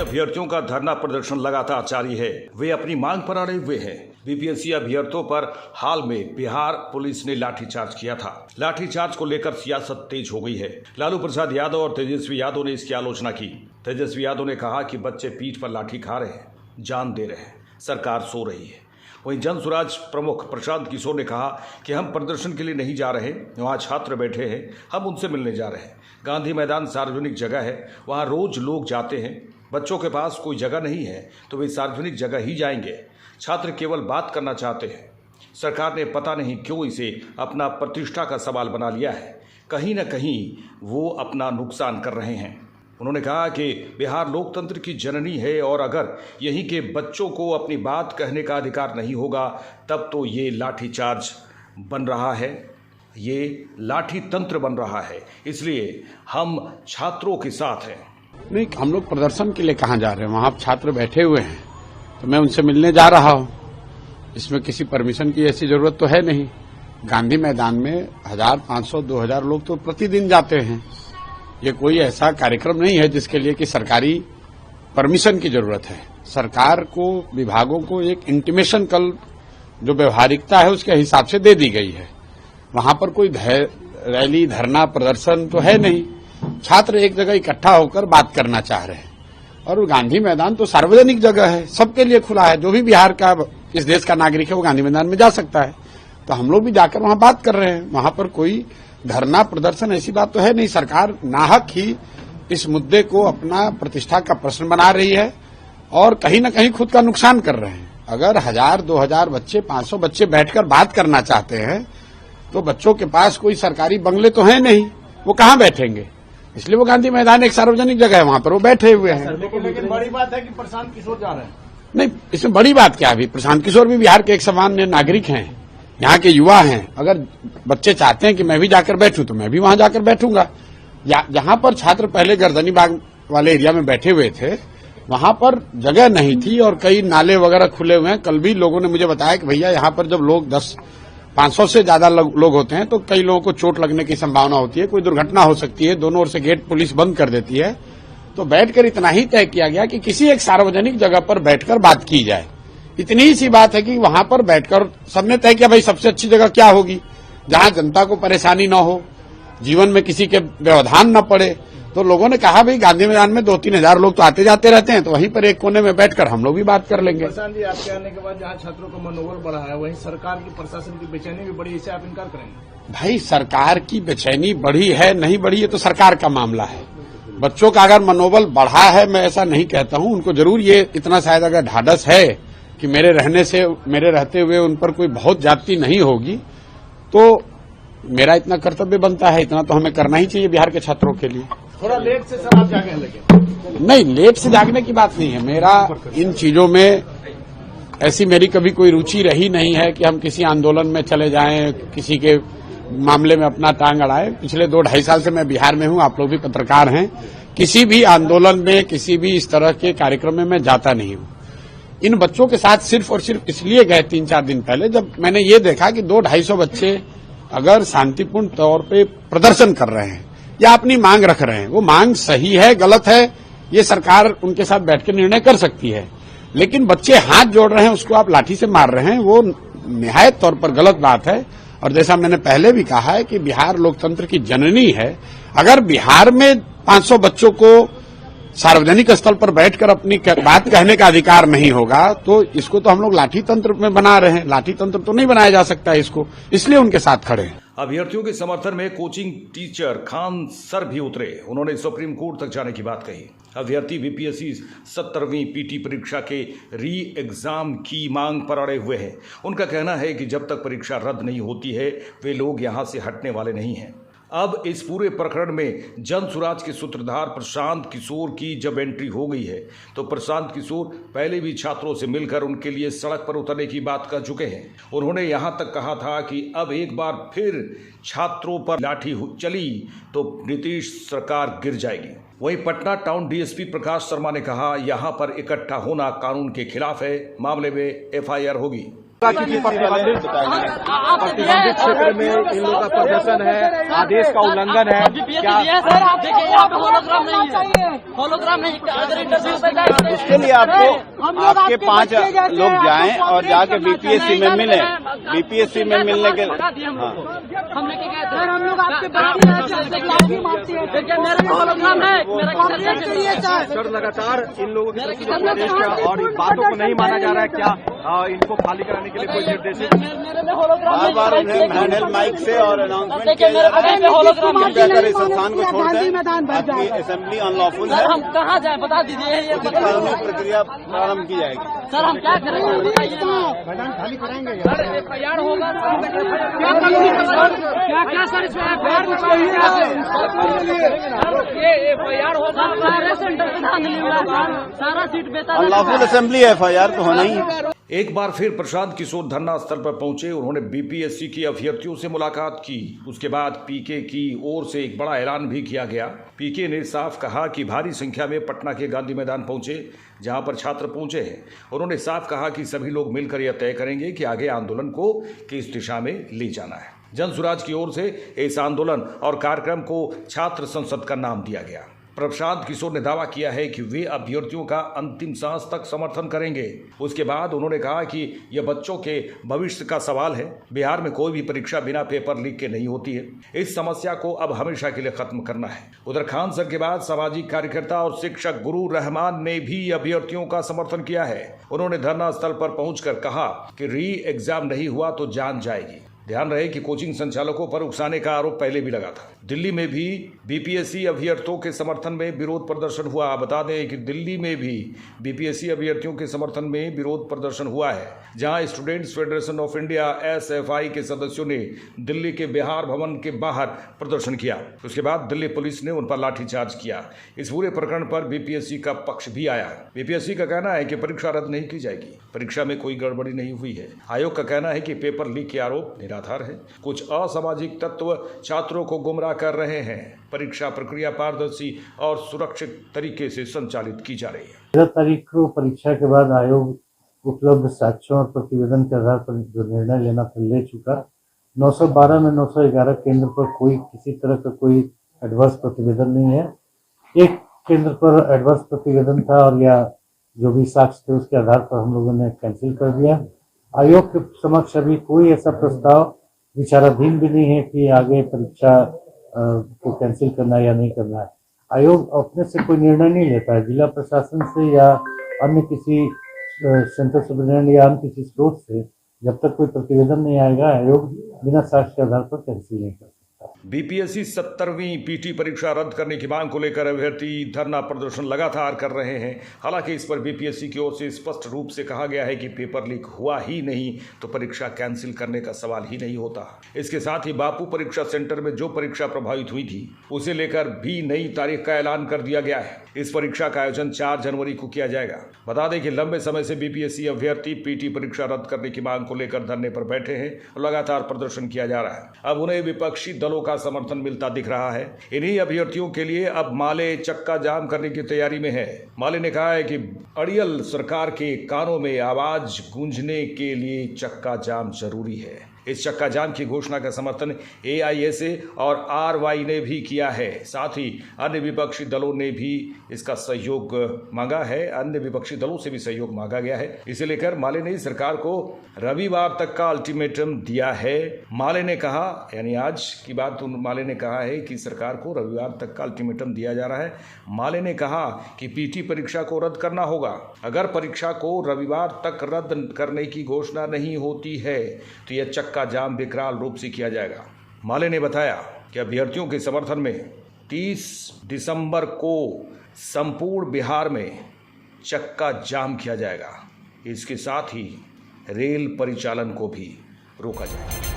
अभ्यर्थियों का धरना प्रदर्शन लगातार जारी है। वे अपनी मांग पर अड़े हुए हैं। बीपीएससी अभ्यर्थियों पर हाल में बिहार पुलिस ने लाठीचार्ज किया था। लाठीचार्ज को लेकर सियासत तेज हो गई है। लालू प्रसाद यादव और तेजस्वी यादव ने इसकी आलोचना की। तेजस्वी यादव ने कहा कि बच्चे पीठ पर लाठी खा रहे हैं, जान दे रहे हैं, सरकार सो रही है। वहीं जन स्वराज प्रमुख प्रशांत किशोर ने कहा कि हम प्रदर्शन के लिए नहीं जा रहे, वहाँ छात्र बैठे हैं, हम उनसे मिलने जा रहे हैं। गांधी मैदान सार्वजनिक जगह है, वहाँ रोज लोग जाते हैं। बच्चों के पास कोई जगह नहीं है तो वे सार्वजनिक जगह ही जाएंगे। छात्र केवल बात करना चाहते हैं। सरकार ने पता नहीं क्यों इसे अपना प्रतिष्ठा का सवाल बना लिया है। कहीं न कहीं वो अपना नुकसान कर रहे हैं। उन्होंने कहा कि बिहार लोकतंत्र की जननी है और अगर यहीं के बच्चों को अपनी बात कहने का अधिकार नहीं होगा तब तो ये लाठीचार्ज बन रहा है, ये लाठी तंत्र बन रहा है। इसलिए हम छात्रों के साथ हैं। नहीं, हम लोग प्रदर्शन के लिए कहाँ जा रहे हैं? वहाँ छात्र बैठे हुए हैं तो मैं उनसे मिलने जा रहा हूँ। इसमें किसी परमिशन की ऐसी जरूरत तो है नहीं। गांधी मैदान में 1500, 2000 लोग तो प्रतिदिन जाते हैं। ये कोई ऐसा कार्यक्रम नहीं है जिसके लिए कि सरकारी परमिशन की जरूरत है। सरकार को, विभागों को एक इंटीमेशन कल जो व्यवहारिकता है उसके हिसाब से दे दी गई है। वहां पर कोई रैली, धरना, प्रदर्शन तो है नहीं। छात्र एक जगह इकट्ठा होकर बात करना चाह रहे हैं और गांधी मैदान तो सार्वजनिक जगह है, सबके लिए खुला है। जो भी बिहार का, इस देश का नागरिक है वो गांधी मैदान में जा सकता है। तो हम लोग भी जाकर वहां बात कर रहे हैं। वहां पर कोई धरना, प्रदर्शन ऐसी बात तो है नहीं। सरकार नाहक ही इस मुद्दे को अपना प्रतिष्ठा का प्रश्न बना रही है और कहीं न कहीं खुद का नुकसान कर रहे हैं। अगर 1000, 2000 बच्चे, 500 बच्चे बैठकर बात करना चाहते हैं तो बच्चों के पास कोई सरकारी बंगले तो है नहीं, वो कहाँ बैठेंगे? इसलिए वो गांधी मैदान एक सार्वजनिक जगह है, वहां पर वो बैठे हुए हैं। लेकिन बड़ी बात है कि प्रशांत किशोर जा रहे हैं। नहीं, इसमें बड़ी बात क्या? अभी प्रशांत किशोर भी बिहार के एक सामान्य नागरिक हैं, यहाँ के युवा हैं। अगर बच्चे चाहते हैं कि मैं भी जाकर बैठूं तो मैं भी वहां जाकर बैठूंगा। जहां पर छात्र पहले गर्दनी बाग वाले एरिया में बैठे हुए थे वहां पर जगह नहीं थी और कई नाले वगैरह खुले हुए हैं। कल भी लोगों ने मुझे बताया कि भैया यहाँ पर जब लोग 500 से ज्यादा लोग होते हैं तो कई लोगों को चोट लगने की संभावना होती है, कोई दुर्घटना हो सकती है। दोनों ओर से गेट पुलिस बंद कर देती है। तो बैठकर इतना ही तय किया गया कि किसी एक सार्वजनिक जगह पर बैठकर बात की जाए। इतनी ही सी बात है कि वहां पर बैठकर सबने तय किया भाई सबसे अच्छी जगह क्या होगी, जहां जनता को परेशानी न हो, जीवन में किसी के व्यवधान न पड़े। तो लोगों ने कहा भाई गांधी मैदान में 2-3 हजार लोग तो आते जाते रहते हैं, तो वहीं पर एक कोने में बैठकर हम लोग भी बात कर लेंगे। प्रशांत जी, आपके आने के बाद जहां छात्रों का मनोबल बढ़ा है वहीं सरकार की, प्रशासन की बेचैनी भी बढ़ी, इसे आप इनकार करेंगे? भाई सरकार की बेचैनी बढ़ी है नहीं बढ़ी ये तो सरकार का मामला है। बच्चों का अगर मनोबल बढ़ा है, मैं ऐसा नहीं कहता हूं, उनको जरूर ये इतना शायद अगर ढाढ़स है कि मेरे रहते हुए उन पर कोई बहुत ज्यादती नहीं होगी, तो मेरा इतना कर्तव्य बनता है, इतना तो हमें करना ही चाहिए बिहार के छात्रों के लिए। थोड़ा लेट से सर आप जागने लगे? नहीं, लेट से जागने की बात नहीं है। मेरा इन चीजों में ऐसी मेरी कभी कोई रुचि रही नहीं है कि हम किसी आंदोलन में चले जाएं, किसी के मामले में अपना टांग अड़ाएं। पिछले 2-2.5 साल से मैं बिहार में हूं, आप लोग भी पत्रकार हैं। किसी भी आंदोलन में, किसी भी इस तरह के कार्यक्रम में मैं जाता नहीं हूं। इन बच्चों के साथ सिर्फ और सिर्फ इसलिए गए 3-4 दिन पहले, जब मैंने ये देखा कि 200-250 बच्चे अगर शांतिपूर्ण तौर पे प्रदर्शन कर रहे हैं या अपनी मांग रख रहे हैं, वो मांग सही है, गलत है, ये सरकार उनके साथ बैठ के निर्णय कर सकती है। लेकिन बच्चे हाथ जोड़ रहे हैं, उसको आप लाठी से मार रहे हैं, वो निहायत तौर पर गलत बात है। और जैसा मैंने पहले भी कहा है कि बिहार लोकतंत्र की जननी है। अगर बिहार में 500 बच्चों को सार्वजनिक स्थल पर बैठकर अपनी बात कहने का अधिकार नहीं होगा तो इसको तो हम लोग लाठी तंत्र में बना रहे हैं। लाठी तंत्र तो नहीं बनाया जा सकता है इसको, इसलिए उनके साथ खड़े हैं। अभ्यर्थियों के समर्थन में कोचिंग टीचर खान सर भी उतरे। उन्होंने सुप्रीम कोर्ट तक जाने की बात कही। अभ्यर्थी बीपीएससी 17वीं पीटी परीक्षा के री एग्जाम की मांग पर अड़े हुए हैं। उनका कहना है कि जब तक परीक्षा रद्द नहीं होती है वे लोग यहां से हटने वाले नहीं हैं। अब इस पूरे प्रकरण में जन स्वराज के सूत्रधार प्रशांत किशोर की जब एंट्री हो गई है तो प्रशांत किशोर पहले भी छात्रों से मिलकर उनके लिए सड़क पर उतरने की बात कर चुके हैं। उन्होंने यहां तक कहा था कि अब एक बार फिर छात्रों पर लाठी चली तो नीतीश सरकार गिर जाएगी। वहीं पटना टाउन डीएसपी प्रकाश शर्मा ने कहा, यहां पर इकट्ठा होना कानून के खिलाफ है, मामले में एफआईआर होगी। प्रतिबंधित क्षेत्र में इन लोगों का प्रदर्शन है, आदेश का उल्लंघन है क्या? सर आप देखिए यहाँ पे होलोग्राम नहीं है, होलोग्राम नहीं। अगर इंटरव्यू पे जाए उसके लिए आपको आपके 5 लोग जाएं और जाके बीपीएससी में मिलें। बीपीएससी में मिलने के हमने क्या कहते हैं, हम लोग आपके देखिए मेरा होलोग्राम है, मेरा सर लगातार इन लोगों की तरफ से प्रदेश का और इन बातों को नहीं माना जा रहा है क्या? इनको खाली कराने के लिए कोई निर्देश बार बार उन्हें हैंडल माइक से और अनाउंसमेंट किया जा रहा है कि इस संस्थान को छोड़ दें, आपकी असेंबली अनलॉफुल है। हम कहाँ जाए बता दीजिए, उचित कानूनी प्रक्रिया प्रारंभ की जाएगी। सर हम क्या करेंगे मैदान खाली कराएंगे, एफआईआर होगा क्या क्या सर इसमें ये एफआईआर होगा, सेंटर पे धांधली हुआ, सारा सीट बेचा अनलॉफुल असेंबली एफआईआर तो होना ही है। एक बार फिर प्रशांत किशोर धरना स्थल पर पहुंचे। उन्होंने बीपीएससी की अभ्यर्थियों से मुलाकात की। उसके बाद पीके की ओर से एक बड़ा ऐलान भी किया गया। पीके ने साफ कहा कि भारी संख्या में पटना के गांधी मैदान पहुंचे, जहां पर छात्र पहुंचे हैं। उन्होंने साफ कहा कि सभी लोग मिलकर यह तय करेंगे कि आगे आंदोलन को किस दिशा में ले जाना है। जन सुराज की ओर से इस आंदोलन और कार्यक्रम को छात्र संसद का नाम दिया गया। प्रशांत किशोर ने दावा किया है कि वे अभ्यर्थियों का अंतिम सांस तक समर्थन करेंगे। उसके बाद उन्होंने कहा कि यह बच्चों के भविष्य का सवाल है। बिहार में कोई भी परीक्षा बिना पेपर लीक के नहीं होती है। इस समस्या को अब हमेशा के लिए खत्म करना है। उधर खान सर के बाद सामाजिक कार्यकर्ता और शिक्षक गुरु रहमान ने भी अभ्यर्थियों का समर्थन किया है। उन्होंने धरना स्थल पर पहुंचकर कहा कि री एग्जाम नहीं हुआ तो जान जाएगी। ध्यान रहे कि कोचिंग संचालकों पर उकसाने का आरोप पहले भी लगा था। दिल्ली में भी बीपीएससी अभ्यर्थियों के समर्थन में विरोध प्रदर्शन हुआ। बता दें कि दिल्ली में भी बीपीएससी अभ्यर्थियों के समर्थन में विरोध प्रदर्शन हुआ है, जहां students federation of India SFI के सदस्यों ने दिल्ली के बिहार भवन के बाहर प्रदर्शन किया। उसके बाद दिल्ली पुलिस ने उन पर लाठीचार्ज किया। इस पूरे प्रकरण पर बीपीएससी का पक्ष भी आया है। बीपीएससी का कहना है कि परीक्षा रद्द नहीं की जाएगी, परीक्षा में कोई गड़बड़ी नहीं हुई है। आयोग का कहना है कि पेपर लीक के आरोप निराधार है। कुछ असामाजिक तत्व छात्रों को गुमराह कर रहे हैं। परीक्षा प्रक्रिया पारदर्शी और सुरक्षित तरीके से संचालित की जा रही है। 13 तारीख को परीक्षा के बाद आयोग उपलब्ध साक्ष्यों और प्रतिवेदन के आधार पर जो निर्णय लेना था ले चुका। 912 में 911 केंद्र पर कोई किसी तरह का कोई एडवर्स प्रतिवेदन नहीं है। एक केंद्र पर एडवर्स प्रतिवेदन था और या जो भी साक्ष्य थे उसके आधार पर हम लोगों ने कैंसिल कर दिया। आयोग के समक्ष अभी कोई ऐसा प्रस्ताव विचाराधीन भी नहीं है कि आगे परीक्षा को कैंसिल करना या नहीं करना है। आयोग अपने से कोई निर्णय नहीं लेता है। जिला प्रशासन से या अन्य किसी सेंट्रल सुपरिटेंडेंट या अन्य किसी स्रोत से जब तक कोई प्रतिवेदन नहीं आएगा, आयोग बिना साक्ष्य के आधार पर कैंसिल नहीं कर सकता। बीपीएससी 70वीं पीटी परीक्षा रद्द करने की मांग को लेकर अभ्यर्थी धरना प्रदर्शन लगातार कर रहे हैं। हालांकि इस पर बीपीएससी की ओर से स्पष्ट रूप से कहा गया है कि पेपर लीक हुआ ही नहीं तो परीक्षा कैंसिल करने का सवाल ही नहीं होता। इसके साथ ही बापू परीक्षा सेंटर में जो परीक्षा प्रभावित हुई थी उसे लेकर भी नई तारीख का ऐलान कर दिया गया है। इस परीक्षा का आयोजन 4 जनवरी को किया जाएगा। बता दें कि लंबे समय से बीपीएससी अभ्यर्थी पीटी परीक्षा रद्द करने की मांग को लेकर धरने पर बैठे हैं और लगातार प्रदर्शन किया जा रहा है। अब उन्हें विपक्षी दलों का समर्थन मिलता दिख रहा है। इन्हीं अभ्यर्थियों के लिए अब माले चक्का जाम करने की तैयारी में है। माले ने कहा है कि अड़ियल सरकार के कानों में आवाज गूंजने के लिए चक्का जाम जरूरी है। इस चक्का जाम की घोषणा का समर्थन एआईएसए और आरवाई ने भी किया है। साथ ही अन्य विपक्षी दलों ने भी इसका सहयोग मांगा है। अन्य विपक्षी दलों से भी सहयोग मांगा गया है। इसे लेकर माले ने सरकार को रविवार तक का अल्टीमेटम दिया है। माले ने कहा, यानी आज की बात, माले ने कहा है कि सरकार को रविवार तक का अल्टीमेटम दिया जा रहा है। माले ने कहा कि पीटी परीक्षा को रद्द करना होगा। अगर परीक्षा को रविवार तक रद्द करने की घोषणा नहीं होती है तो यह चक्का जाम विकराल रूप से किया जाएगा। माले ने बताया कि अभ्यर्थियों के समर्थन में 30 दिसंबर को संपूर्ण बिहार में चक्का जाम किया जाएगा। इसके साथ ही रेल परिचालन को भी रोका जाएगा।